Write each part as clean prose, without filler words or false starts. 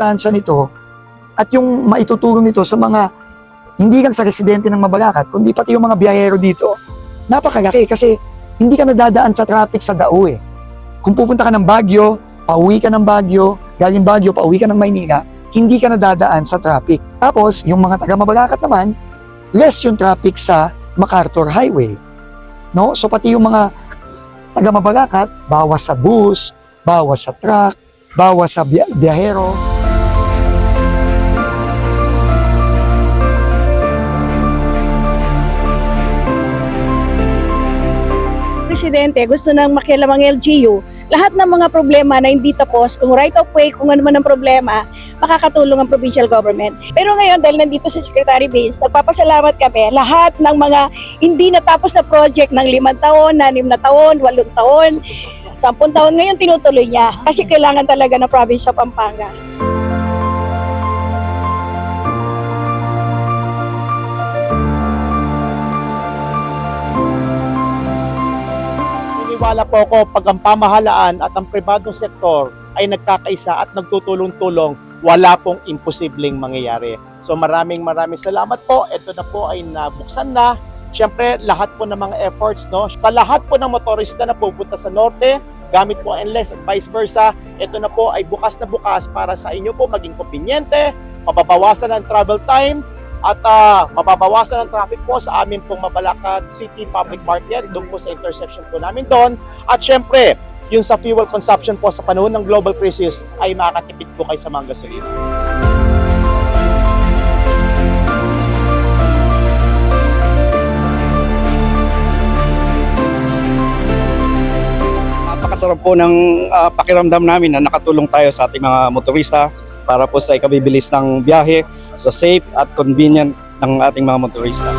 importansya nito at yung maitutulong nito sa mga hindi lang sa residente ng Mabalacat, kundi pati yung mga biyahero dito, napakalaki kasi hindi ka nadadaan sa traffic sa Dao eh. Kung pupunta ka ng Baguio, pauwi ka ng Baguio, galing Baguio, pauwi ka ng Maynila, hindi ka nadadaan sa traffic. Tapos, yung mga taga Mabalacat naman, less yung traffic sa MacArthur Highway. No? So pati yung mga taga Mabalacat, bawas sa bus, bawas sa truck, bawas sa biyahero. Presidente gusto nang makialam ang LGU, lahat ng mga problema na hindi tapos, kung right of way, kung ano man ang problema, makakatulong ang provincial government. Pero ngayon, dahil nandito si Secretary Vince, nagpapasalamat kami, lahat ng mga hindi natapos na project ng 5 taon, 6 na taon, 8 taon, 10 taon, ngayon tinutuloy niya kasi kailangan talaga ng province sa Pampanga. Wala po ako pag ang pamahalaan at ang pribadong sektor ay nagkakaisa at nagtutulong-tulong, wala pong imposibleng mangyayari. So maraming salamat po. Ito na po ay nabuksan na. Siyempre, lahat po ng mga efforts, no? Sa lahat po ng motorista na pupunta sa norte, gamit po ang NLEX at vice versa, ito na po ay bukas na bukas para sa inyo po maging kumpinyente, mababawasan ang travel time, at mababawasan ang traffic po sa amin pong Mabalacat City Public Market, doon po sa intersection po namin doon. At syempre, yung sa fuel consumption po sa panahon ng global crisis ay makakatipid po kayo sa mga gasolina. Napakasarap po ng pakiramdam namin na nakatulong tayo sa ating mga motorista para po sa ikabibilis ng biyahe, sa safe at convenient ng ating mga motorista.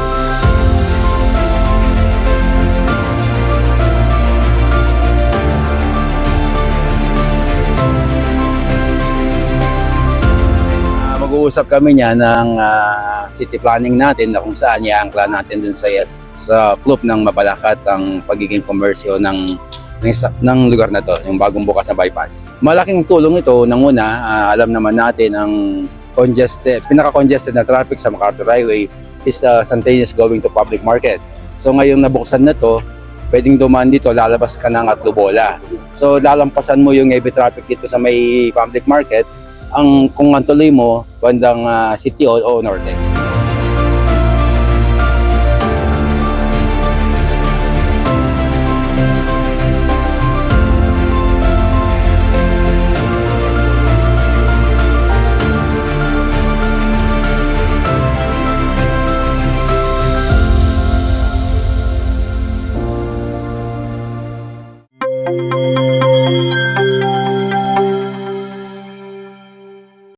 Mag-uusap kami niya ng city planning natin na kung saan i-angkla natin dun sa loop ng Mabalacat ang pagiging komersyo ng lugar na to, yung bagong bukas na bypass. Malaking tulong ito. Nang una, alam naman natin ang pinaka-congested na traffic sa MacArthur Highway is Santanes going to public market. So ngayong nabuksan na to, pwedeng dumaan dito, lalabas ka ng Atlubola. So lalampasan mo yung heavy traffic dito sa may public market, kung ang tuloy mo, bandang city o norte.